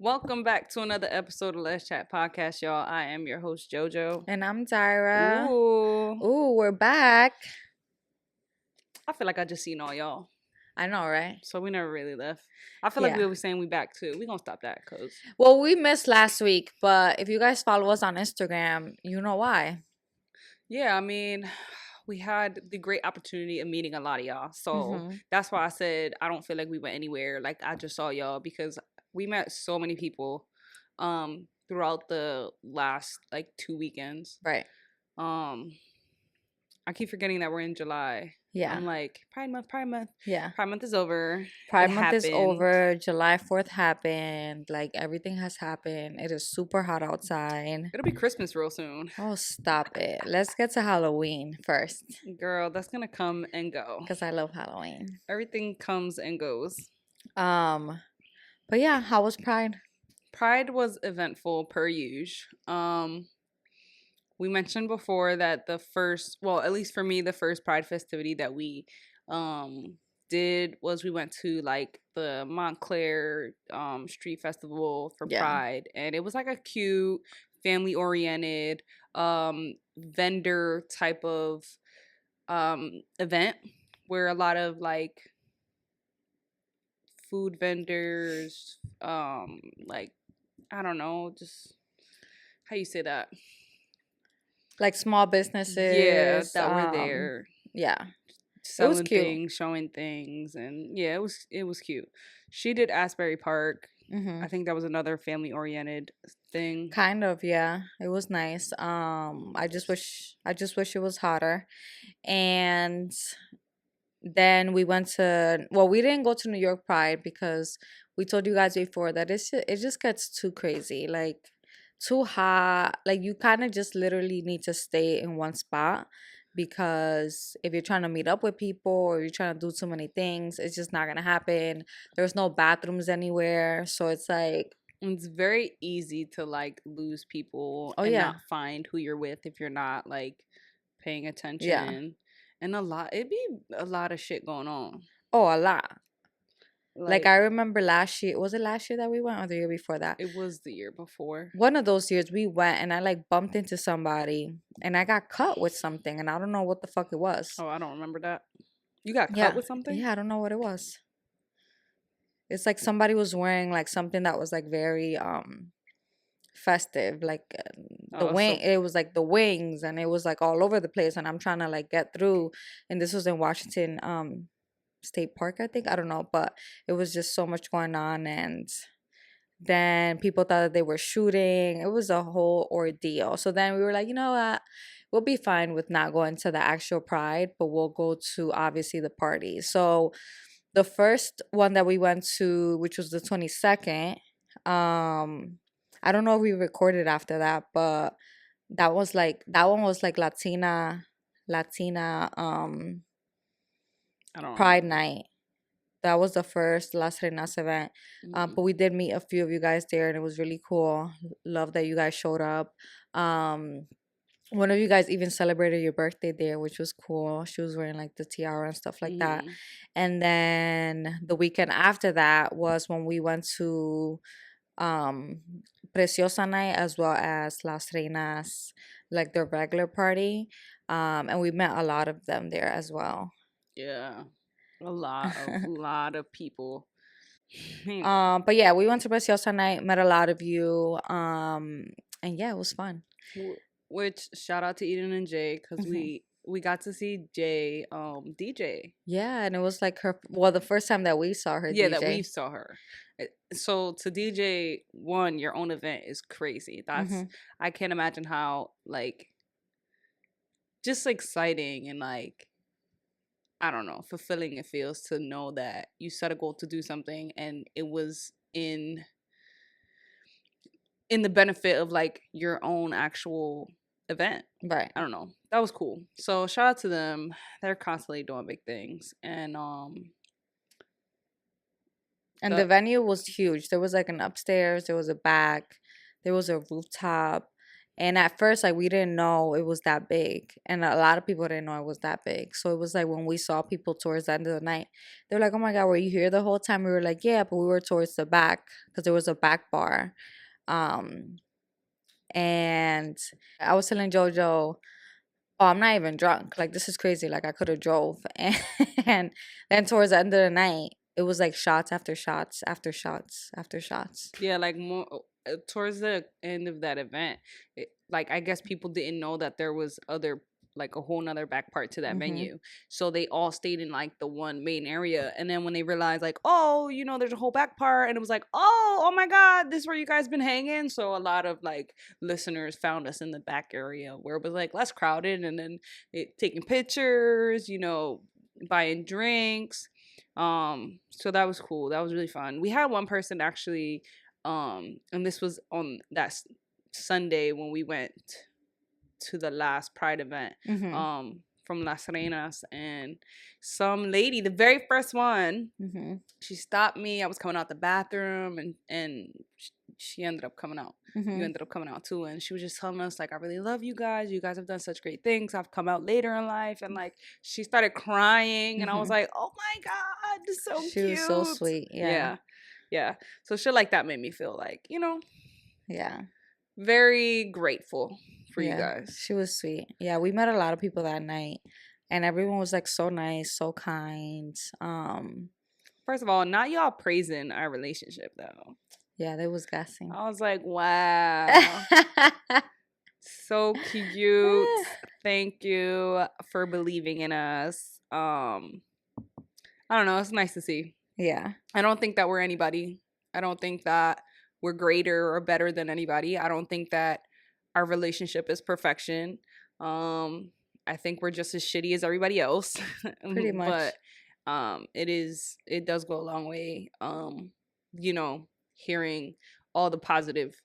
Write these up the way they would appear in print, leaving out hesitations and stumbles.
Welcome back to another episode of Let's Chat Podcast, y'all. I am your host, JoJo. And I'm Tyra. Ooh. Ooh, we're back. I feel like I just seen all y'all. I know, right? So we never really left. I feel like we were saying we back too. We gonna stop that because... Well, we missed last week, but if you guys follow us on Instagram, you know why. Yeah, I mean, we had the great opportunity of meeting a lot of y'all. So that's why I said I don't feel like we went anywhere. Like I just saw y'all because we met so many people throughout the last like 2 weekends. Right. I keep forgetting that we're in July. Yeah. I'm like, Pride Month. Yeah. Pride Month is over. Pride Month is over. July 4th happened. Like, everything has happened. It is super hot outside. It'll be Christmas real soon. Oh, stop it. Let's get to Halloween first. Girl, that's gonna come and go. Because I love Halloween. Everything comes and goes. But yeah, how was Pride? Pride was eventful per usual. We mentioned before that the first, well, at least for me, the first Pride festivity that we did was we went to like the Montclair street festival for Pride, and it was like a cute family oriented vendor type of event where a lot of like food vendors, like I don't know, just how you say that, like small businesses, that were there, selling things, showing things, and it was cute. She did Asbury Park. I think that was another family oriented thing. Kind of, yeah. It was nice. I just wish it was hotter. And then we went to, well, we didn't go to New York Pride because we told you guys before that it just gets too crazy, like too hot. Like you kind of just literally need to stay in one spot, because if you're trying to meet up with people or you're trying to do too many things, it's just not gonna happen. There's no bathrooms anywhere, so it's like it's very easy to like lose people and not find who you're with if you're not like paying attention. And it'd be a lot of shit going on. Oh, a lot. Like I remember last year, was it last year that we went or the year before that? It was the year before. One of those years we went and I like bumped into somebody and I got cut with something and I don't know what the fuck it was. Oh, I don't remember that. You got cut with something? Yeah, I don't know what it was. It's like somebody was wearing like something that was like very festive, like it was like the wings and it was like all over the place, and I'm trying to like get through, and this was in Washington State Park, I think. I don't know, but it was just so much going on, and then people thought that they were shooting. It was a whole ordeal. So then we were like, you know what, we'll be fine with not going to the actual Pride, but we'll go to obviously the party. So the first one that we went to, which was the 22nd, I don't know if we recorded after that, but that one was like Latina Pride night. That was the first Las Reinas event. But we did meet a few of you guys there, and it was really cool. Love that you guys showed up. One of you guys even celebrated your birthday there, which was cool. She was wearing like the tiara and stuff like that. And then the weekend after that was when we went to Preciosa night as well as Las Reinas, like the regular party. And we met a lot of them there as well. Yeah. A lot of people. But yeah, we went to Preciosa night, met a lot of you. And yeah, it was fun. Which shout out to Eden and Jay, because we got to see Jay DJ. Yeah, and it was like the first time that we saw her. Yeah, DJ. That we saw her. So to DJ your own event is crazy. That's I can't imagine how like just exciting and like I don't know, fulfilling it feels to know that you set a goal to do something and it was in the benefit of like your own actual event. Right. I don't know. That was cool. So shout out to them. They're constantly doing big things. And the venue was huge. There was like an upstairs, there was a back, there was a rooftop. And at first, like, we didn't know it was that big. And a lot of people didn't know it was that big. So it was like when we saw people towards the end of the night, they were like, oh my God, were you here the whole time? We were like, yeah, but we were towards the back because there was a back bar. And I was telling JoJo, oh, I'm not even drunk. Like, this is crazy. Like, I could have drove. And then towards the end of the night, it was like shots after shots after shots after shots. Yeah, like more towards the end of that event, like I guess people didn't know that there was other like a whole nother back part to that venue, so they all stayed in like the one main area, and then when they realized like, oh, you know, there's a whole back part, and it was like, oh my God, this is where you guys been hanging. So a lot of like listeners found us in the back area where it was like less crowded, and then taking pictures, you know, buying drinks. So that was cool. That was really fun. We had one person actually, and this was on that Sunday when we went to the last Pride event, from Las Reinas, and some lady, the very first one, she stopped me. I was coming out the bathroom, and she ended up coming out. You ended up coming out too, and she was just telling us like, I really love you guys. You guys have done such great things. I've come out later in life, and like she started crying, and I was like, oh my God, this is so cute. She was so sweet. Yeah. So shit like that made me feel like, you know, yeah, very grateful for you guys. She was sweet. Yeah, we met a lot of people that night, and everyone was like so nice, so kind. First of all, not y'all praising our relationship though. Yeah, they was gassing. I was like, wow. So cute. Thank you for believing in us. I don't know, it's nice to see. Yeah. I don't think that we're anybody. I don't think that we're greater or better than anybody. I don't think that our relationship is perfection. I think we're just as shitty as everybody else. Pretty much. But it does go a long way. You know, hearing all the positive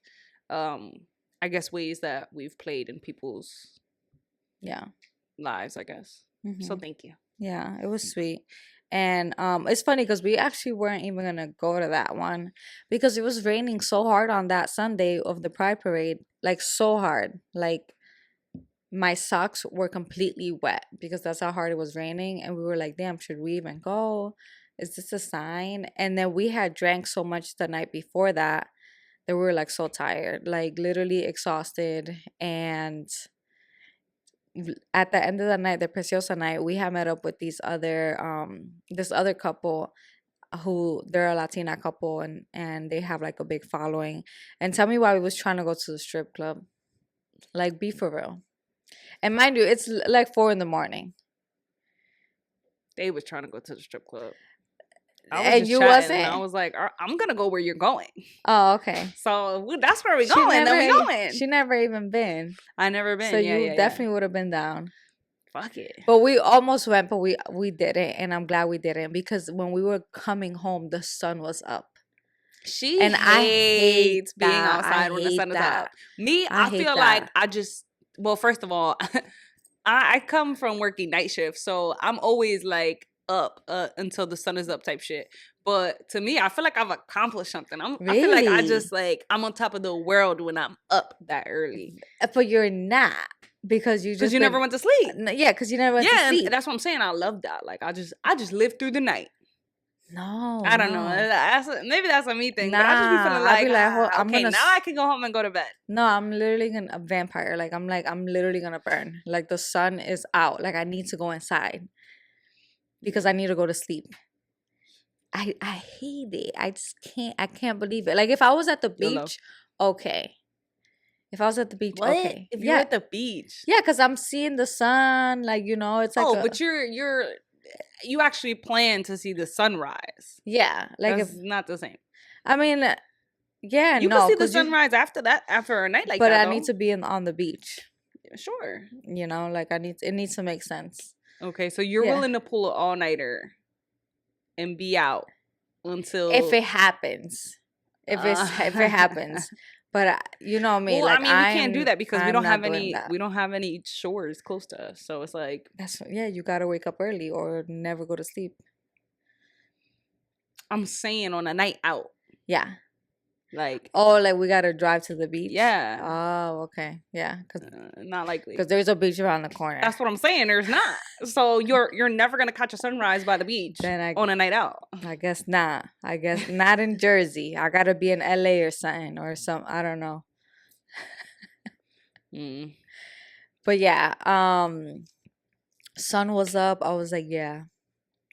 I guess ways that we've played in people's lives, I guess. So thank you. Yeah, it was sweet. And it's funny because we actually weren't even gonna go to that one because it was raining so hard on that Sunday of the Pride Parade, like so hard. Like my socks were completely wet because that's how hard it was raining, and we were like, damn, should we even go? Is this a sign? And then we had drank so much the night before that we were like so tired, like literally exhausted. And at the end of the night, the Preciosa night, we had met up with this other couple who they're a Latina couple, and they have like a big following. And tell me why we was trying to go to the strip club. Like, be for real. And mind you, it's like 4 a.m. They was trying to go to the strip club. And you wasn't? And I was like, I'm gonna go where you're going. Oh, okay. So that's where we're going. Then we going. She never even been. I never been. So you definitely would have been down. Fuck it. But we almost went, but we didn't, and I'm glad we didn't because when we were coming home, the sun was up. I hate being outside when the sun is up. Me, I feel like well, first of all, I come from working night shift, so I'm always like up until the sun is up type shit. But to me, I feel like I've accomplished something. I feel like I just like I'm on top of the world when I'm up that early. But you're not because you never went to sleep. Yeah, because you never went to sleep. Yeah, that's what I'm saying. I love that. Like I just lived through the night. No, I don't know. Maybe that's a me thing. But I just be feeling like, okay, now I can go home and go to bed. No, I'm literally a vampire. I'm literally gonna burn. Like the sun is out. Like I need to go inside because I need to go to sleep. I hate it. I can't believe it. Like if I was at the beach, okay. If I was at the beach, okay. If you're at the beach, yeah, because I'm seeing the sun. Like it's like but you actually plan to see the sunrise. Yeah, like it's not the same. I mean, yeah, you can see the sunrise after a night like that. But I need to be on the beach. Yeah, sure. Like it needs to make sense. Okay, so you're willing to pull an all-nighter and be out until if it happens. If it happens. But you know me, well, like we can't do that because we don't have any shores close to us. So it's like you gotta wake up early or never go to sleep. I'm saying on a night out. Yeah. Like, oh, like we gotta drive to the beach. yeah. Oh, okay, yeah, Not likely. because there's a beach around the corner. That's what I'm saying. There's not. So you're never gonna catch a sunrise by the beach on a night out. I guess not. I guess not in Jersey. I gotta be in LA or something or some. I don't know. But yeah, sun was up. I was like, yeah.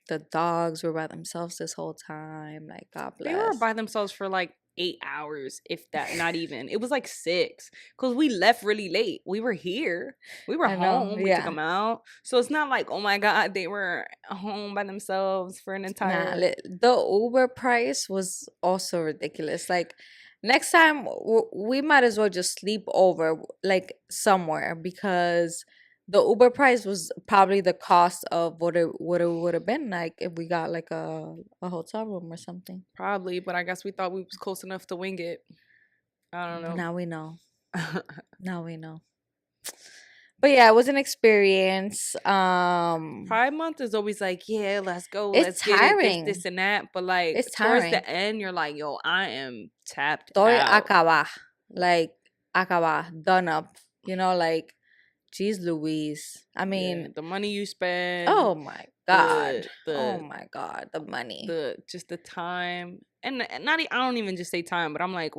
The dogs were by themselves this whole time. Like, God bless. They were by themselves for like 8 hours, if that, not even. It was like 6, because we left really late. We were here. We were home. We took them out. So it's not like, oh my God, they were home by themselves for an entire... The Uber price was also ridiculous. Like, next time, we might as well just sleep over, like, somewhere, because... the Uber price was probably the cost of what it would have been like if we got like a hotel room or something. Probably, but I guess we thought we was close enough to wing it. I don't know. Now we know. Now we know. But yeah, it was an experience. Pride Month is always like, yeah, let's go, let's tiring. Get it, this and that. But like it's tiring. Towards the end, you're like, yo, I am tapped Estoy out. acaba. Like acaba, done up. You know, like, geez Louise. I mean, the money you spend. Oh my God. Oh my God. The money. Just the time. And not, I don't even just say time, but I'm like,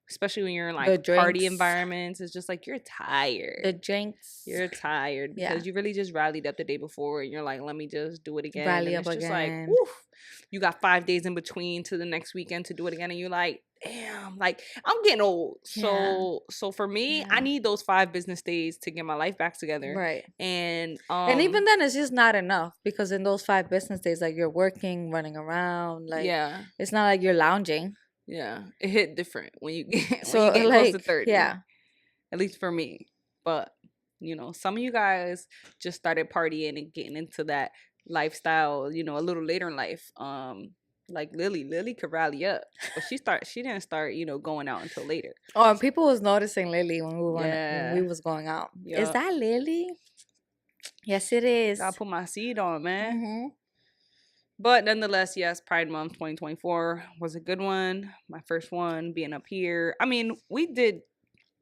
especially when you're in like party environments, it's just like, you're tired. The drinks. You're tired because you really just rallied up the day before and you're like, let me just do it again. Rally and up it's just again. Like, woof. You got 5 days in between to the next weekend to do it again. And you're like, damn, like, I'm getting old. So for me, I need those 5 business days to get my life back together. Right. And even then it's just not enough, because in those 5 business days, like, you're working, running around, like, it's not like you're lounging. Yeah, it hit different when you get like, close to 30. Yeah, at least for me. But some of you guys just started partying and getting into that lifestyle, a little later in life. Like Lily could rally up, but she didn't start going out until later. Oh, and people was noticing Lily when we was going out. Yep. Is that Lily? Yes, it is. I put my seed on, man. Mm-hmm. But nonetheless, yes, Pride Month 2024 was a good one. My first one being up here. I mean, we did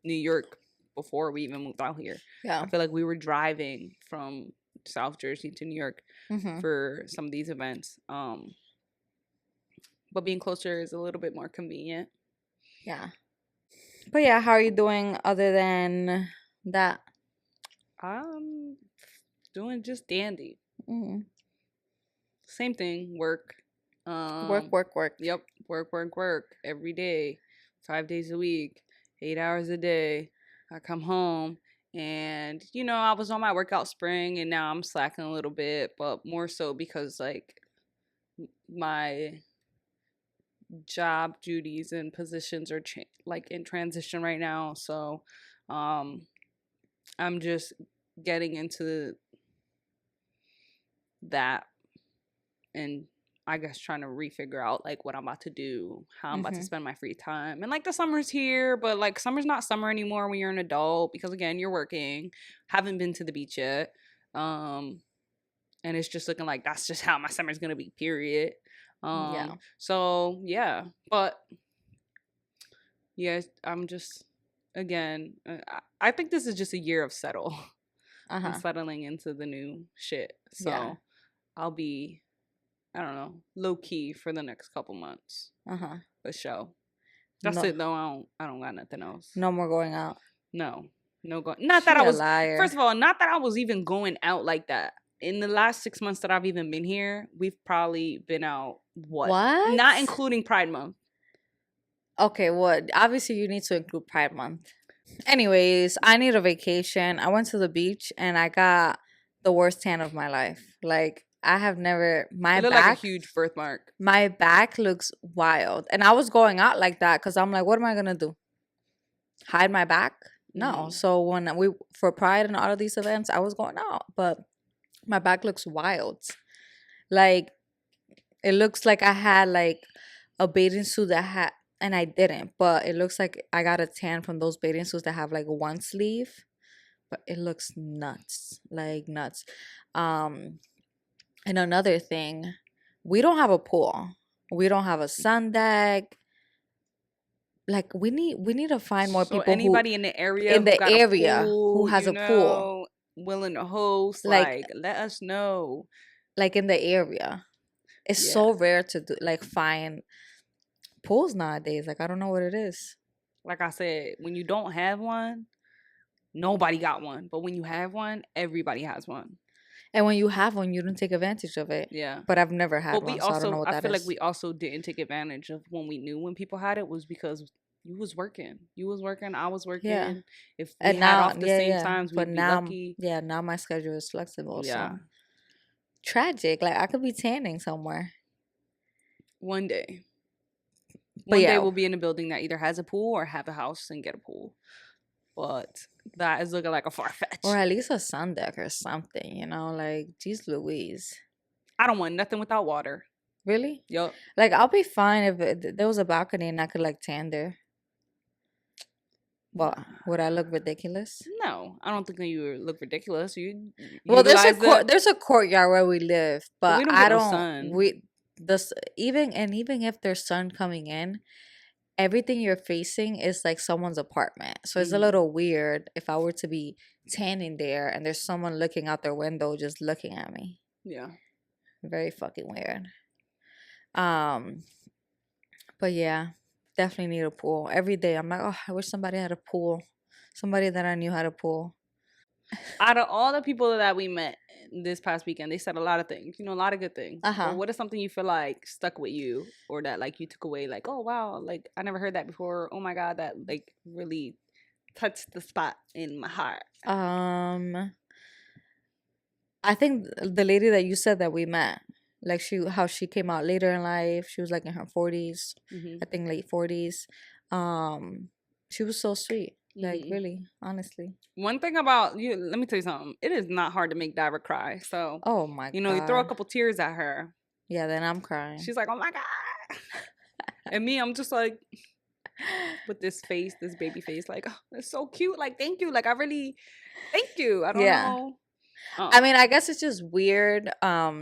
New York before we even moved out here. Yeah. I feel like we were driving from South Jersey to New York for some of these events. But being closer is a little bit more convenient. Yeah. But yeah, how are you doing other than that? Doing just dandy. Mm-hmm. Same thing. Work. Work. Yep. Work. Every day. 5 days a week. 8 hours a day. I come home and, I was on my workout spring and now I'm slacking a little bit, but more so because, like, my job duties and positions are in transition right now. So, I'm just getting into that and I guess trying to refigure out like what I'm about to do, how I'm about to spend my free time. And like the summer's here, but like summer's not summer anymore when you're an adult because again, you're working, haven't been to the beach yet. And it's just looking like that's just how my summer's going to be, period. So yeah, but yeah, I'm just, again, I think this is just a year of settle. I'm settling into the new shit. So I'll be, I don't know, low key for the next couple months. For sure. That's it though. I don't got nothing else. No more going out. No going. Not that I was. Liar. First of all, not that I was even going out like that. In the last 6 months that I've even been here, we've probably been out what? Not including Pride Month. Okay, well, obviously you need to include Pride Month. Anyways, I need a vacation. I went to the beach and I got the worst tan of my life. Like, I have never, my back, like a huge birthmark. My back looks wild. And I was going out like that because I'm like, what am I going to do? Hide my back? No. So when for Pride and all of these events, I was going out. But my back looks wild. Like, it looks like I had like a bathing suit that had, and I didn't, but it looks like I got a tan from those bathing suits that have like one sleeve. But it looks nuts. Like nuts. And another thing, we don't have a pool. We don't have a sun deck. like we need to find more So people who anybody in the area who got a who pool, has you a pool, know, willing to host, like like let us know. like in the area. It's Yeah. so rare to do like find pools nowadays. Like I don't know what it is. Like I said, when you don't have one, nobody got one. But when you have one, everybody has one. And when you have one, you don't take advantage of it. Yeah. But I've never had But we one, so I don't know also, what I that feel like is. we also didn't take advantage of when we knew when people had it was because you was working. You was working, I was working. Yeah. If we And had now, off the same times, but we'd be now, lucky. yeah, now my schedule is flexible. Yeah. So tragic. Like I could be tanning somewhere. One day. But One yeah, day we'll be in a building that either has a pool or have a house and get a pool. But that is looking like a far fetch. or at least a sun deck or something, you know, like geez Louise. I don't want nothing without water. Really? Yup. Like I'll be fine if there was a balcony and I could like tan there. Well, would I look ridiculous? No, I don't think that you look ridiculous. You Well, utilize there's a courtyard where we live, but but we don't I get no don't sun. even if there's sun coming in, everything you're facing is like someone's apartment. So it's a little weird if I were to be tanning there and there's someone looking out their window just looking at me. Yeah. Very fucking weird. But yeah, definitely need a pool. Every day I'm like, oh, I wish somebody had a pool. Somebody that I knew had a pool. Out of all the people that we met this past weekend, they said a lot of things, you know, a lot of good things. But what is something you feel like stuck with you or that like you took away like, oh wow, like I never heard that before. Oh my God, that like really touched the spot in my heart. I think the lady that you said that we met, like how she came out later in life, she was like in her 40s, I think late 40s. She was so sweet. Like really, honestly. One thing about you, let me tell you something. It is not hard to make Diver cry. So, oh my God, you know, you throw a couple tears at her. Yeah, then I'm crying. She's like, oh my God. And me, I'm just like, with this face, this baby face, like, oh, that's so cute. Like, thank you. Like, I really, thank you. I don't know. I mean, I guess it's just weird. I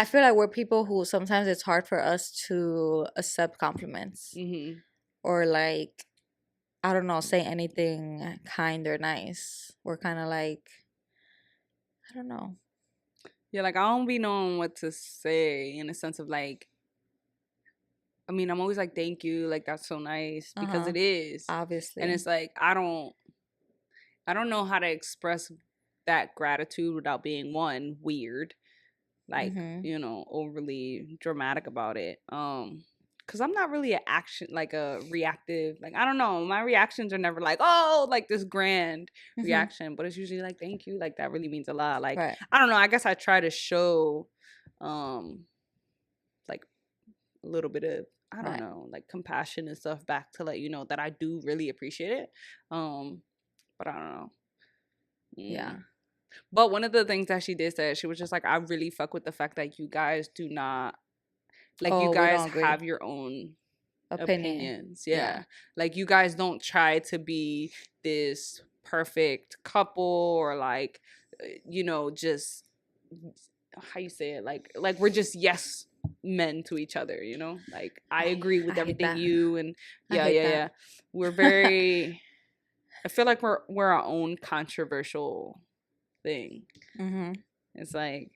feel like we're people who sometimes it's hard for us to accept compliments or like, I don't know, say anything kind or nice. We're kind of like, I don't know. Yeah, like I don't be knowing what to say in the sense of like, I mean, I'm always like, thank you, like that's so nice because it is, obviously, and it's like I don't know how to express that gratitude without being one weird, like you know, overly dramatic about it. Because I'm not really a reactive, like I don't know, my reactions are never like, oh, like this grand reaction, but it's usually like thank you, like that really means a lot. Like I don't know, I guess I try to show like a little bit of, I don't know, like compassion and stuff back to let you know that I do really appreciate it. But I don't know. Yeah. But one of the things that she did say, she was just like, I really fuck with the fact that you guys do not, like, you guys have your own opinions. Yeah. Like, you guys don't try to be this perfect couple or, like, you know, just, how you say it? Like we're just yes men to each other, you know? Like, I agree with everything you and, yeah. We're very, I feel like we're our own controversial thing. It's like,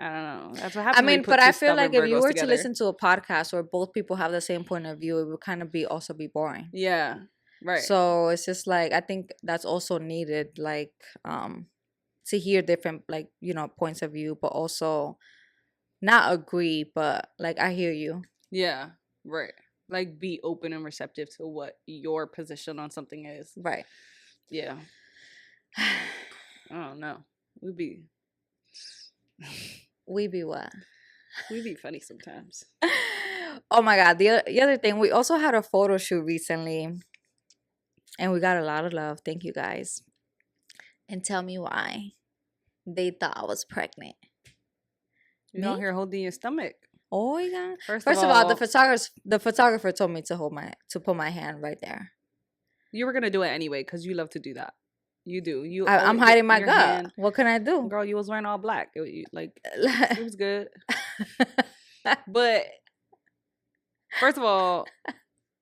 I don't know. That's what happens. I mean, but I feel like if you were to listen to a podcast where both people have the same point of view, it would kind of also be boring. Yeah, right. So it's just like I think that's also needed, like to hear different, like, you know, points of view, but also not agree, but like I hear you. Yeah, right. Like be open and receptive to what your position on something is. Right. Yeah. I don't know. We be what? We be funny sometimes. Oh my God. The other thing, we also had a photo shoot recently and we got a lot of love. Thank you guys. And tell me why they thought I was pregnant. You out here holding your stomach. Oh yeah. First of all, the photographer told me to put my hand right there. You were gonna do it anyway because you love to do that. You do. I'm hiding my gut. Hand. What can I do? Girl, you was wearing all black. It was good. But first of all,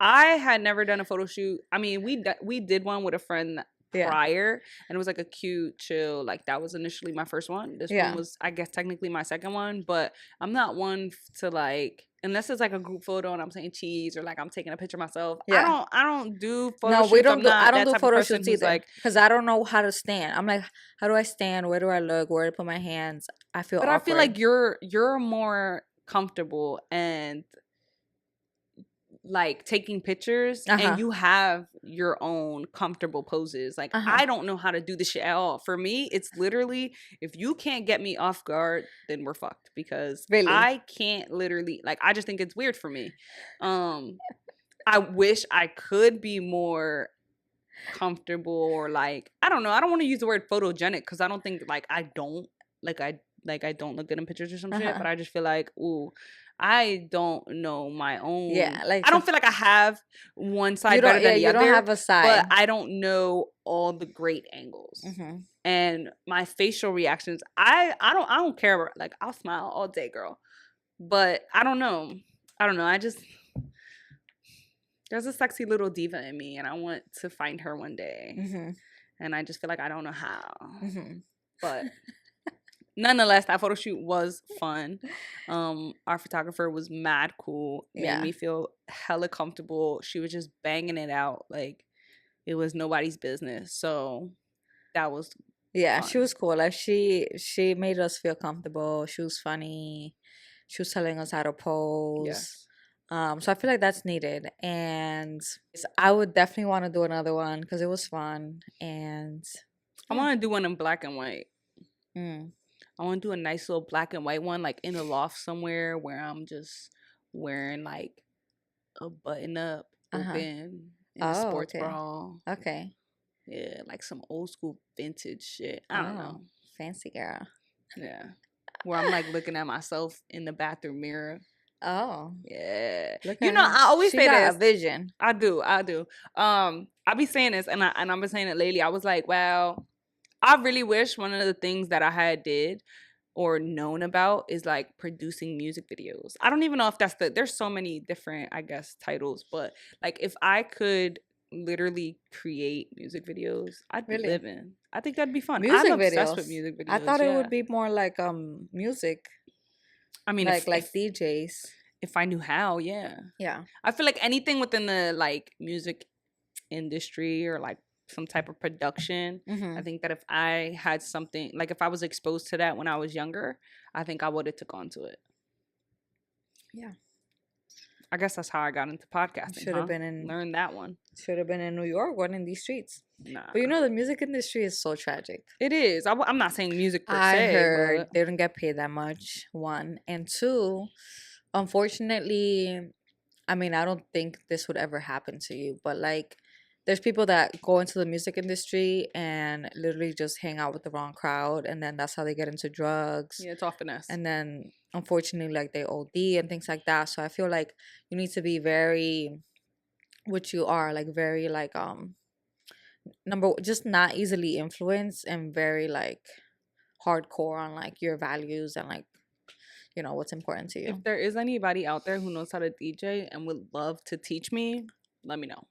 I had never done a photo shoot. I mean, we did one with a friend prior, and it was like a cute, chill. Like that was initially my first one. This one was, I guess, technically my second one. But I'm not one to like, unless it's like a group photo and I'm saying cheese or like I'm taking a picture myself. I don't do photo shoots. I don't do photo shoots either. Like, because I don't know how to stand. I'm like, how do I stand? Where do I look? Where to put my hands? I feel. But awkward. I feel like you're more comfortable and like taking pictures and you have your own comfortable poses. Like I don't know how to do this shit at all. For me, it's literally, if you can't get me off guard, then we're fucked, because I can't literally, like, I just think it's weird for me. I wish I could be more comfortable, or like, I don't know. I don't want to use the word photogenic, because I don't think like I don't look good in pictures or some shit, but I just feel like, ooh, I don't know my own. Yeah, like I don't feel like I have one side better than the other. You don't have a side, but I don't know all the great angles. And my facial reactions, I don't care. Like I'll smile all day, girl, but I don't know. I just, there's a sexy little diva in me, and I want to find her one day. And I just feel like I don't know how, but. Nonetheless, that photo shoot was fun. Our photographer was mad cool. Made me feel hella comfortable. She was just banging it out like it was nobody's business. So that was fun. She was cool. Like she made us feel comfortable. She was funny. She was telling us how to pose. Yes. So I feel like that's needed, and I would definitely want to do another one because it was fun. And I want to do one in black and white. I want to do a nice little black and white one, like in the loft somewhere, where I'm just wearing like a button up, open, and a sports bra. Okay. Yeah, like some old school vintage shit. I don't know. Fancy girl. Yeah. Where I'm like looking at myself in the bathroom mirror. Oh. Yeah. You know, I always say this. A vision. I do. I be saying this, and I've been saying it lately. I was like, wow. I really wish one of the things that I had did or known about is like producing music videos. I don't even know if that's there's so many different, I guess, titles, but like if I could literally create music videos, I'd be living. I think that'd be fun. I'm obsessed with music videos. I thought it would be more like music. I mean, like DJs. If I knew how, yeah. Yeah. I feel like anything within the like music industry or like some type of production. I think that if I had something, like if I was exposed to that when I was younger, I think I would have took on to it. Yeah. I guess that's how I got into podcasting. Should have been learned that one. Should have been in New York, one in these streets. Nah. But you know, the music industry is so tragic. It is. I'm not saying music per se. I heard they don't get paid that much, one. And two, unfortunately, I mean, I don't think this would ever happen to you, but like, there's people that go into the music industry and literally just hang out with the wrong crowd, and then that's how they get into drugs. Yeah, it's all finesse. And then, unfortunately, like they OD and things like that. So I feel like you need to be very, what you are, like very like just not easily influenced, and very like hardcore on like your values and like, you know, what's important to you. If there is anybody out there who knows how to DJ and would love to teach me, let me know.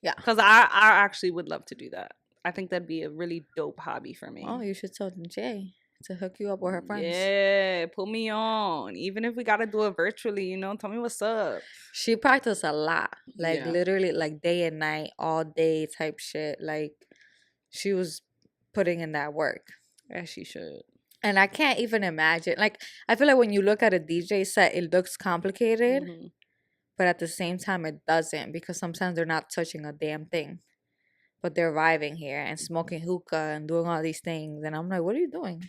Yeah, because I actually would love to do that. I think that'd be a really dope hobby for me. Oh, you should tell Jay to hook you up with her friends. Yeah, put me on. Even if we gotta do it virtually, you know, tell me what's up. She practiced a lot, like literally, like day and night, all day type shit. Like she was putting in that work. As she should. And I can't even imagine. Like I feel like when you look at a DJ set, it looks complicated. But at the same time, it doesn't, because sometimes they're not touching a damn thing. But they're vibing here and smoking hookah and doing all these things. And I'm like, what are you doing?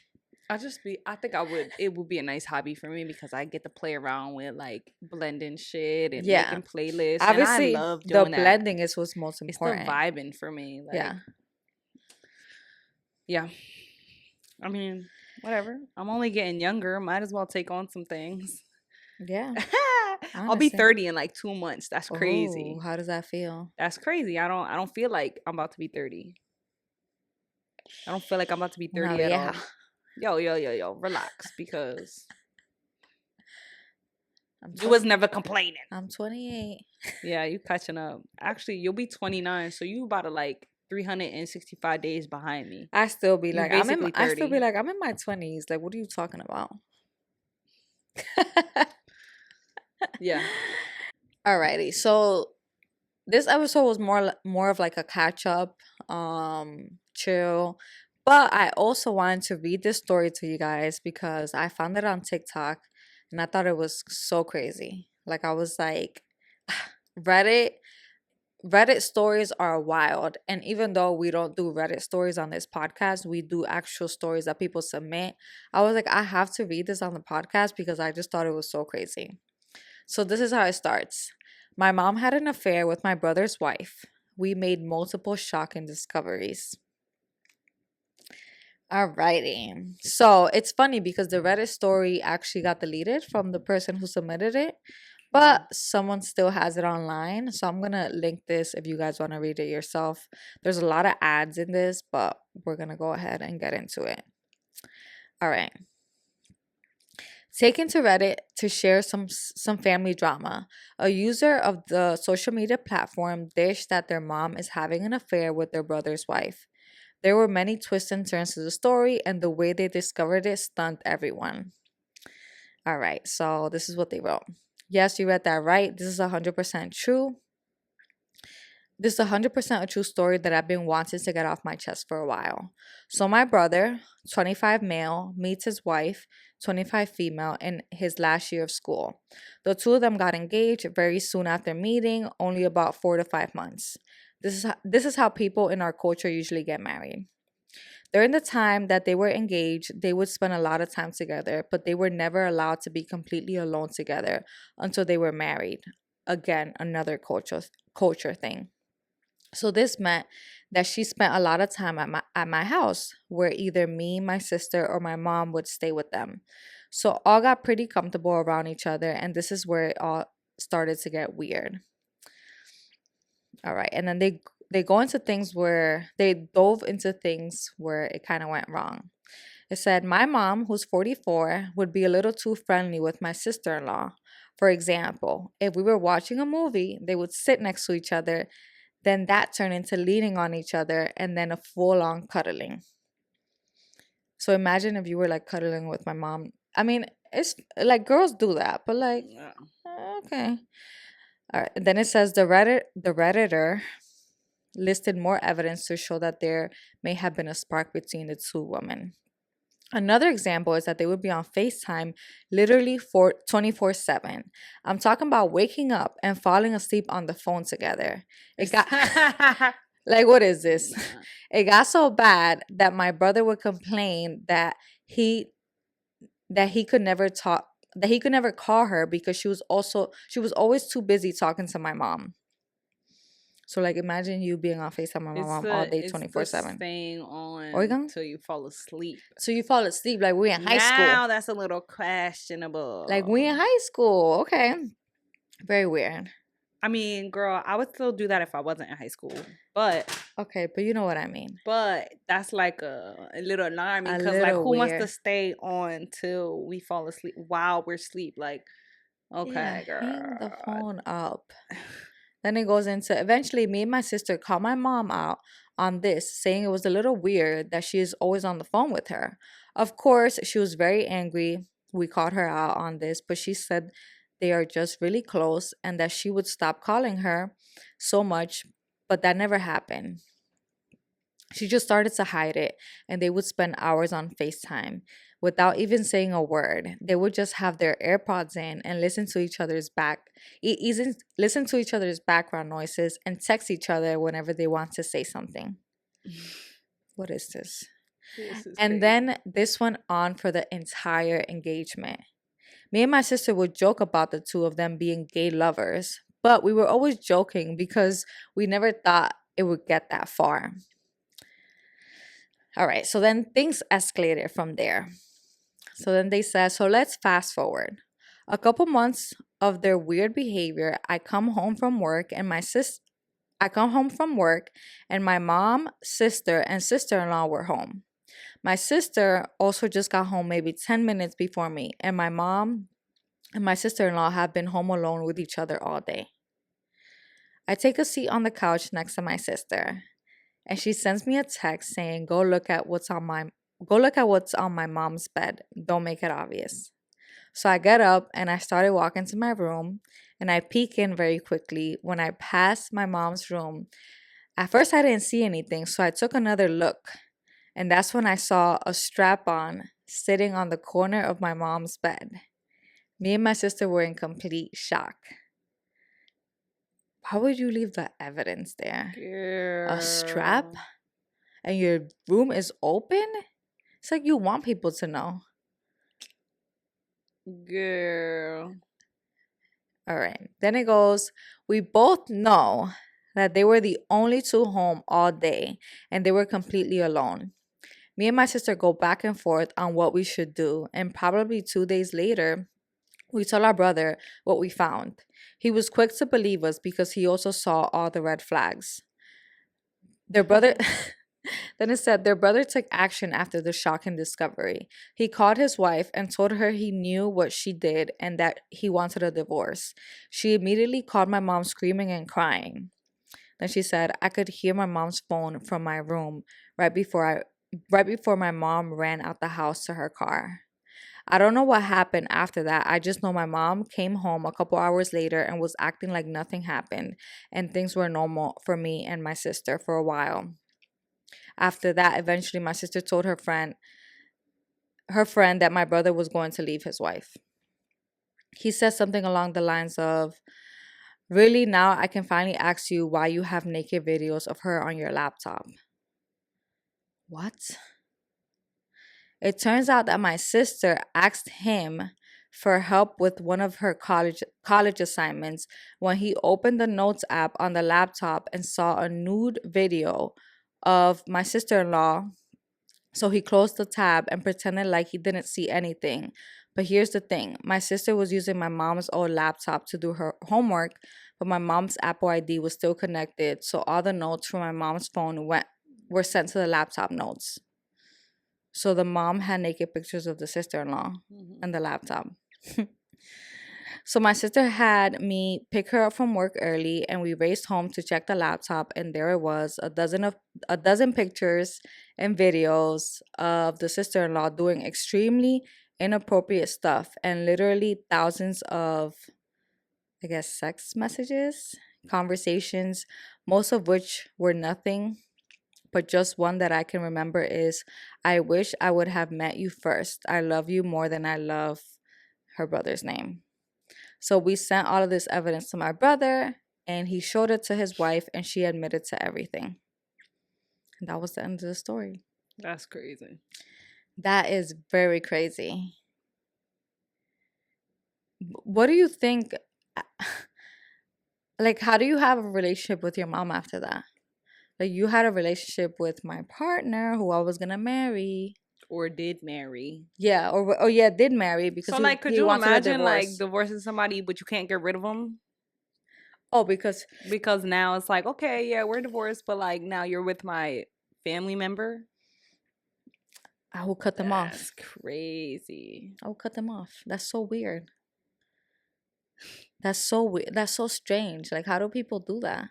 I think it would be a nice hobby for me, because I get to play around with like blending shit and making playlists. Obviously, and I love doing the blending is what's most important. It's the vibing for me. Like, yeah. I mean, whatever. I'm only getting younger. Might as well take on some things. Yeah. I'll be 30 in like 2 months. That's crazy. Ooh, how does that feel? That's crazy. I don't feel like I'm about to be 30. I don't feel like I'm about to be 30 at all. Yo, relax, because You was never complaining. I'm 28. Yeah, you catching up. Actually, you'll be 29, so you about to like 365 days behind me. I still be You like, basically 30. I still be like, I'm in my 20s. Like, what are you talking about? Yeah. Alrighty. So this episode was more of like a catch up, chill. But I also wanted to read this story to you guys because I found it on TikTok and I thought it was so crazy. Like I was like, Reddit Reddit stories are wild. And even though we don't do Reddit stories on this podcast, we do actual stories that people submit. I was like, I have to read this on the podcast because I just thought it was so crazy. So this is how it starts. My mom had an affair with my brother's wife. We made multiple shocking discoveries. Alrighty. So it's funny because the Reddit story actually got deleted from the person who submitted it, but someone still has it online. So I'm going to link this if you guys want to read it yourself. There's a lot of ads in this, but we're going to go ahead and get into it. All right. Taken to Reddit to share some family drama. A user of the social media platform dished that their mom is having an affair with their brother's wife. There were many twists and turns to the story, and the way they discovered it stunned everyone. All right, so this is what they wrote. Yes, you read that right. This is 100% true. This is 100% a true story that I've been wanting to get off my chest for a while. So my brother, 25 male, meets his wife, 25 female, in his last year of school. The two of them got engaged very soon after meeting, only about 4 to 5 months. This is how people in our culture usually get married. During the time that they were engaged, they would spend a lot of time together, but they were never allowed to be completely alone together until they were married. Again, another culture thing. So this meant that she spent a lot of time at my house, where either me, my sister, or my mom would stay with them. So all got pretty comfortable around each other, and this is where it all started to get weird. All right, and then they go into things where they dove into things where it kind of went wrong. It said my mom, who's 44, would be a little too friendly with my sister-in-law. For example, if we were watching a movie, they would sit next to each other. Then that turned into leaning on each other and then a full-on cuddling. So imagine if you were like cuddling with my mom. I mean, it's like girls do that, but like, okay. All right. Then it says the Redditor listed more evidence to show that there may have been a spark between the two women. Another example is that they would be on FaceTime literally for 24/7. I'm talking about waking up and falling asleep on the phone together. It got like, what is this? It got so bad that my brother would complain that he could never call her because she was always too busy talking to my mom. So like imagine you being on FaceTime with my mom all day 24/7. Staying on until you fall asleep. So you fall asleep like we in high school. Now that's a little questionable. Like we in high school. Okay. Very weird. I mean, girl, I would still do that if I wasn't in high school. But okay, but you know what I mean. But that's like a little alarming because like who wants to stay on till we fall asleep while we're asleep? Like, okay, girl. Hang the phone up. Then it goes into eventually me and my sister called my mom out on this, saying it was a little weird that she is always on the phone with her. Of course, she was very angry. We called her out on this, but she said they are just really close and that she would stop calling her so much, but that never happened. She just started to hide it, and they would spend hours on FaceTime without even saying a word. They would just have their AirPods in and listen to each other's background noises and text each other whenever they want to say something. What is this? And then this went on for the entire engagement. Me and my sister would joke about the two of them being gay lovers, but we were always joking because we never thought it would get that far. All right, so then things escalated from there. So then they said, so let's fast forward. A couple months of their weird behavior, I come home from work and my mom, sister, and sister-in-law were home. My sister also just got home maybe 10 minutes before me, and my mom and my sister-in-law have been home alone with each other all day. I take a seat on the couch next to my sister, and she sends me a text saying, Go look at what's on my mom's bed. Don't make it obvious." So I get up and I started walking to my room, and I peek in very quickly. When I passed my mom's room, at first I didn't see anything, so I took another look, and that's when I saw a strap-on sitting on the corner of my mom's bed. Me and my sister were in complete shock. Why would you leave the evidence there? Girl. A strap? And your room is open? It's like you want people to know. Girl. All right. Then it goes, we both know that they were the only two home all day and they were completely alone. Me and my sister go back and forth on what we should do, and probably 2 days later, we tell our brother what we found. He was quick to believe us because he also saw all the red flags. Their brother Then it said their brother took action after the shocking discovery. He called his wife and told her he knew what she did and that he wanted a divorce. She immediately called my mom screaming and crying. Then she said, I could hear my mom's phone from my room right before my mom ran out the house to her car. I don't know what happened after that. I just know my mom came home a couple hours later and was acting like nothing happened and things were normal for me and my sister for a while. After that, eventually my sister told her friend that my brother was going to leave his wife. He said something along the lines of, really, now I can finally ask you why you have naked videos of her on your laptop. What? It turns out that my sister asked him for help with one of her college assignments when he opened the notes app on the laptop and saw a nude video of my sister-in-law. So he closed the tab and pretended like he didn't see anything. But here's the thing. My sister was using my mom's old laptop to do her homework, but my mom's Apple ID was still connected, so all the notes from my mom's phone were sent to the laptop notes. So the mom had naked pictures of the sister-in-law and the laptop. So my sister had me pick her up from work early, and we raced home to check the laptop, and there it was, a dozen pictures and videos of the sister-in-law doing extremely inappropriate stuff, and literally thousands of, I guess, sex messages, conversations, most of which were nothing. But just one that I can remember is, I wish I would have met you first. I love you more than I love her brother's name. So we sent all of this evidence to my brother, and he showed it to his wife, and she admitted to everything. And that was the end of the story. That's crazy. That is very crazy. What do you think? Like, how do you have a relationship with your mom after that? Like, you had a relationship with my partner who I was gonna marry. Or did marry. Yeah, did marry because so, like, could you imagine, like, divorcing somebody but you can't get rid of them? Oh, because now it's like, okay, yeah, we're divorced, but, like, now you're with my family member. I will cut them off. That's crazy. I will cut them off. That's so weird. That's so weird. That's so strange. Like, how do people do that?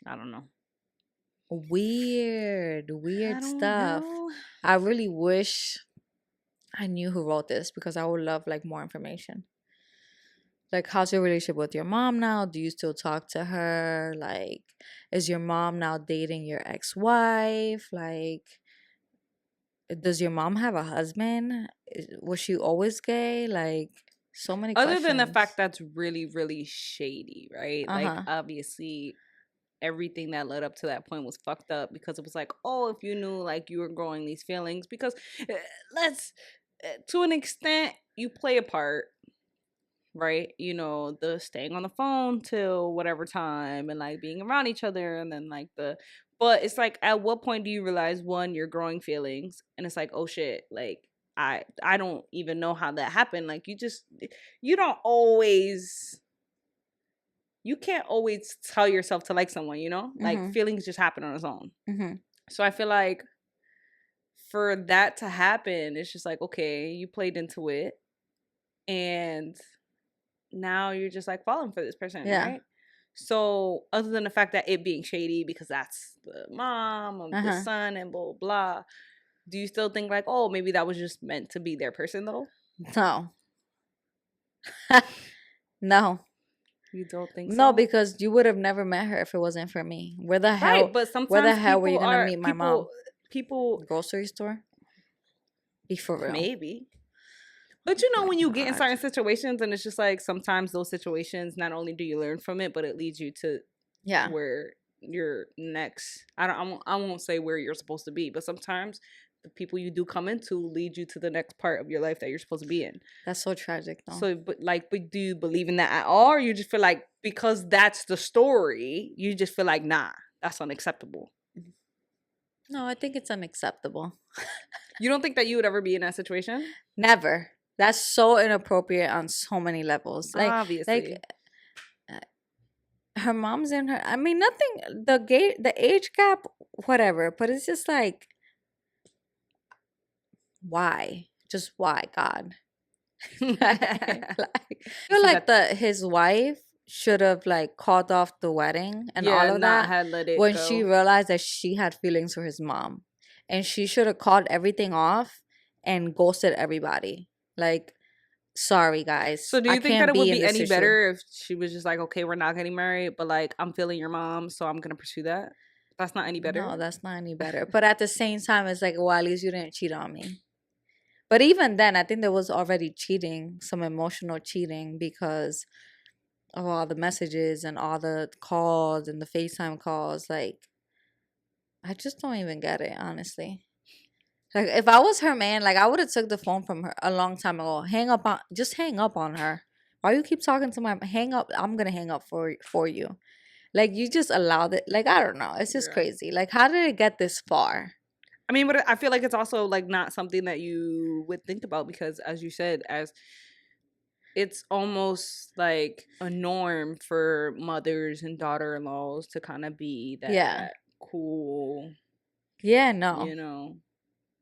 I don't know. Weird stuff. Know. I really wish I knew who wrote this because I would love, like, more information. Like, how's your relationship with your mom now? Do you still talk to her? Like, is your mom now dating your ex-wife? Like, does your mom have a husband? Was she always gay? Like, so many questions. Other than the fact that's really, really shady, right? Like, obviously, everything that led up to that point was fucked up because it was like, oh, if you knew, like, you were growing these feelings, because to an extent, you play a part, right? You know, the staying on the phone till whatever time and, like, being around each other, and then, like, but it's like, at what point do you realize, one, you're growing feelings, and it's like, oh shit, like, I don't even know how that happened. Like, you can't always tell yourself to like someone, you know? Like, feelings just happen on its own. So I feel like for that to happen, it's just like, okay, you played into it. And now you're just like falling for this person, Yeah. right? So other than the fact that it being shady because that's the mom of the son and blah blah, do you still think like, oh, maybe that was just meant to be their person though? No. No. You don't think so? No, because you would have never met her if it wasn't for me. Where the hell? Right, but sometimes where the hell were you gonna meet my mom? People grocery store. Be for real. Maybe. But you know, when you get in certain situations, and it's just like sometimes those situations, not only do you learn from it, but it leads you to where you're next. I won't say where you're supposed to be, but sometimes the people you do come into lead you to the next part of your life that you're supposed to be in. That's so tragic, though. So, but do you believe in that at all? Or you just feel like because that's the story, you just feel like, nah, that's unacceptable? No, I think it's unacceptable. You don't think that you would ever be in that situation? Never. That's so inappropriate on so many levels. Like, obviously. Her mom's in her. I mean, nothing. The age gap, whatever. But it's just like, why? Just why, God? I feel like his wife should have like called off the wedding and all of that had let it when go. she realized that she had feelings for his mom, and she should have called everything off and ghosted everybody. Like, sorry guys. So do you think that it would be any better if she was just like, okay, we're not getting married, but like I'm feeling your mom, so I'm gonna pursue that? That's not any better. No, that's not any better. But at the same time, it's like, well, at least you didn't cheat on me. But even then, I think there was already cheating, some emotional cheating, because of all the messages and all the calls and the FaceTime calls. Like, I just don't even get it, honestly. Like, if I was her man, like, I would have took the phone from her a long time ago. Just hang up on her. Why you keep talking to hang up? I'm gonna hang up for you. Like, you just allowed it. Like, I don't know. It's just crazy. Like, how did it get this far? I mean, but I feel like it's also like not something that you would think about because, as you said, it's almost like a norm for mothers and daughter-in-laws to kind of be that cool. Yeah, no. You know,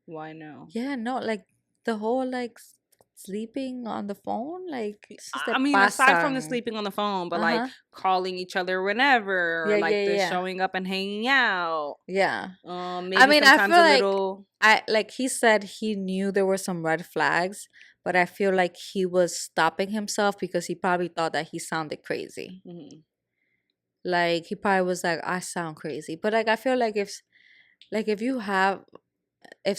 why no? Yeah, no. Like the whole like sleeping on the phone, like I mean, aside from the sleeping on the phone, but like calling each other whenever, or like the showing up and hanging out. Yeah. Maybe I mean, I feel like he said he knew there were some red flags, but I feel like he was stopping himself because he probably thought that he sounded crazy. Mm-hmm. Like he probably was like, I sound crazy, but like I feel like if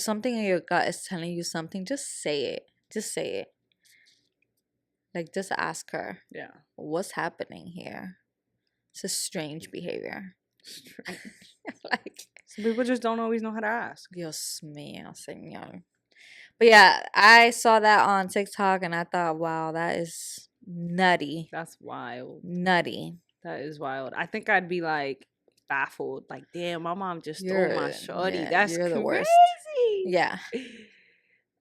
something in your gut is telling you something, just say it. Just say it. Like, just ask her. Yeah. What's happening here? It's a strange behavior. Strange. Like, some people just don't always know how to ask. Dios mío, señor. But yeah, I saw that on TikTok and I thought, wow, that is nutty. That's wild. Nutty. That is wild. I think I'd be like baffled. Like, damn, my mom just stole my shorty. Yeah, that's crazy. The worst. Yeah.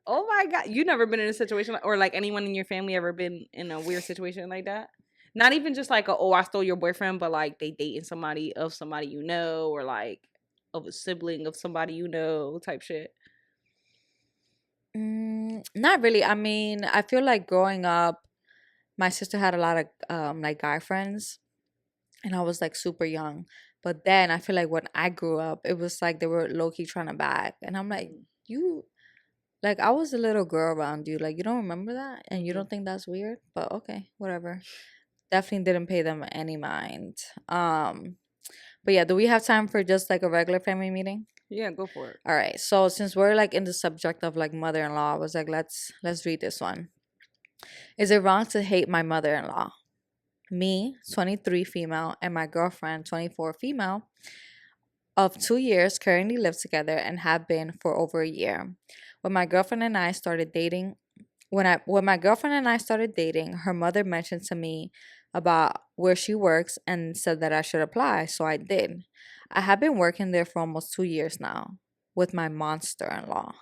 Oh my God. You never been in a situation or like anyone in your family ever been in a weird situation like that? Not even just like I stole your boyfriend, but like they dating somebody you know, or like of a sibling of somebody you know type shit. Not really. I mean, I feel like growing up, my sister had a lot of like guy friends, and I was like super young. But then I feel like when I grew up, it was like they were low key trying to bag, and I'm like, you. Like, I was a little girl around you. Like, you don't remember that? And you don't think that's weird? But okay, whatever. Definitely didn't pay them any mind. But yeah, do we have time for just like a regular family meeting? Yeah, go for it. All right. So since we're like in the subject of like mother-in-law, I was like, let's read this one. Is it wrong to hate my mother-in-law? Me, 23 female, and my girlfriend, 24 female, of 2 years currently live together and have been for over a year. When my girlfriend and I started dating, her mother mentioned to me about where she works and said that I should apply, so I did. I have been working there for almost 2 years now with my monster-in-law.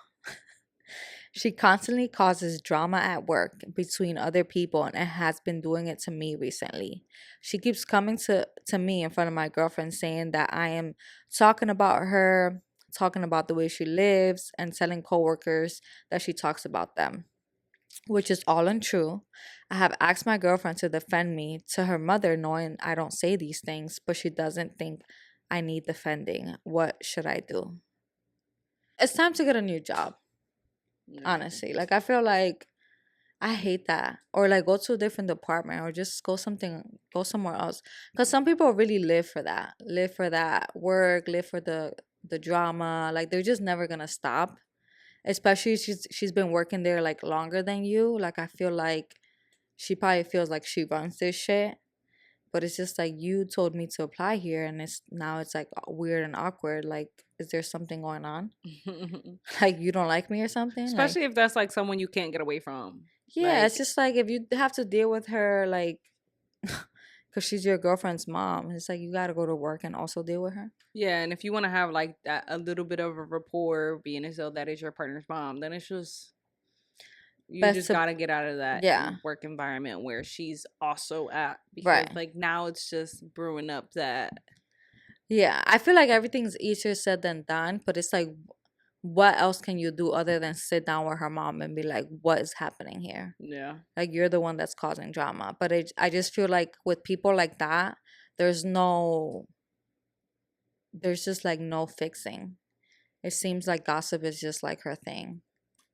She constantly causes drama at work between other people and has been doing it to me recently. She keeps coming to me in front of my girlfriend saying that I am talking about her, talking about the way she lives, and telling coworkers that she talks about them. which is all untrue. I have asked my girlfriend to defend me to her mother, knowing I don't say these things, but she doesn't think I need defending. What should I do? It's time to get a new job, honestly. Like, I feel like I hate that. Or like go to a different department or just go somewhere else. Because some people really live for that. Live for that work, live for the drama. Like they're just never gonna stop. Especially she's been working there like longer than you. Like I feel like she probably feels like she runs this shit. But it's just like you told me to apply here and it's like weird and awkward. Like, is there something going on? Like you don't like me or something? Especially like, if that's like someone you can't get away from. yeah, Like, it's just like if you have to deal with her, like, because she's your girlfriend's mom, it's like you got to go to work and also deal with her. yeah, and if you want to have like that a little bit of a rapport, being as though that is your partner's mom, then it's just you just gotta get out of that work environment where she's also at, because like now it's just brewing up that. Yeah, I feel like everything's easier said than done, but it's like, what else can you do other than sit down with her mom and be like, what is happening here? Yeah. Like, you're the one that's causing drama. But I just feel like with people like that, there's just like no fixing. It seems like gossip is just like her thing.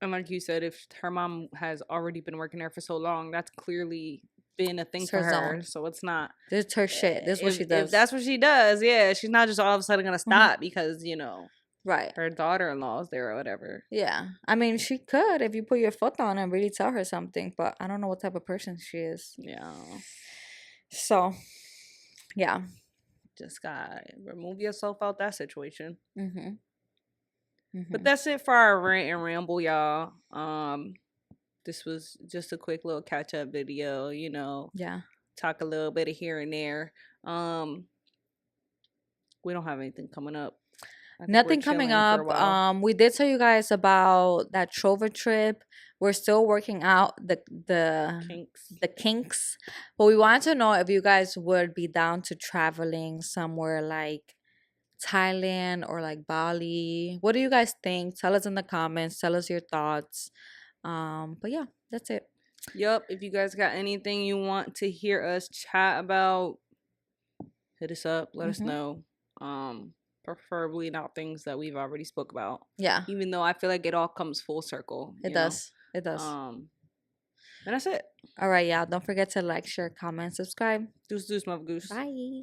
And like you said, if her mom has already been working there for so long, that's clearly been a thing for her. Zone. So it's not. This is her shit. This is what she does. If that's what she does, yeah, she's not just all of a sudden gonna stop because right, her daughter-in-law is there or whatever. Yeah, I mean, she could if you put your foot on and really tell her something, but I don't know what type of person she is. Yeah. So, yeah. Just gotta remove yourself out that situation. Mm-hmm. But that's it for our rant and ramble, y'all. This was just a quick little catch up video, Yeah. Talk a little bit of here and there. We don't have anything coming up. Nothing coming up. We did tell you guys about that Trover trip. We're still working out the kinks. But we wanted to know if you guys would be down to traveling somewhere like Thailand or like Bali. What do you guys think? Tell us in the comments. Tell us your thoughts. But yeah, that's it. Yep. If you guys got anything you want to hear us chat about, hit us up. Let us know. Preferably not things that we've already spoke about. Yeah. Even though I feel like it all comes full circle. It does. It does. And that's it. All right, y'all. Don't forget to like, share, comment, subscribe. Deuce, deuce, mother goose. Bye.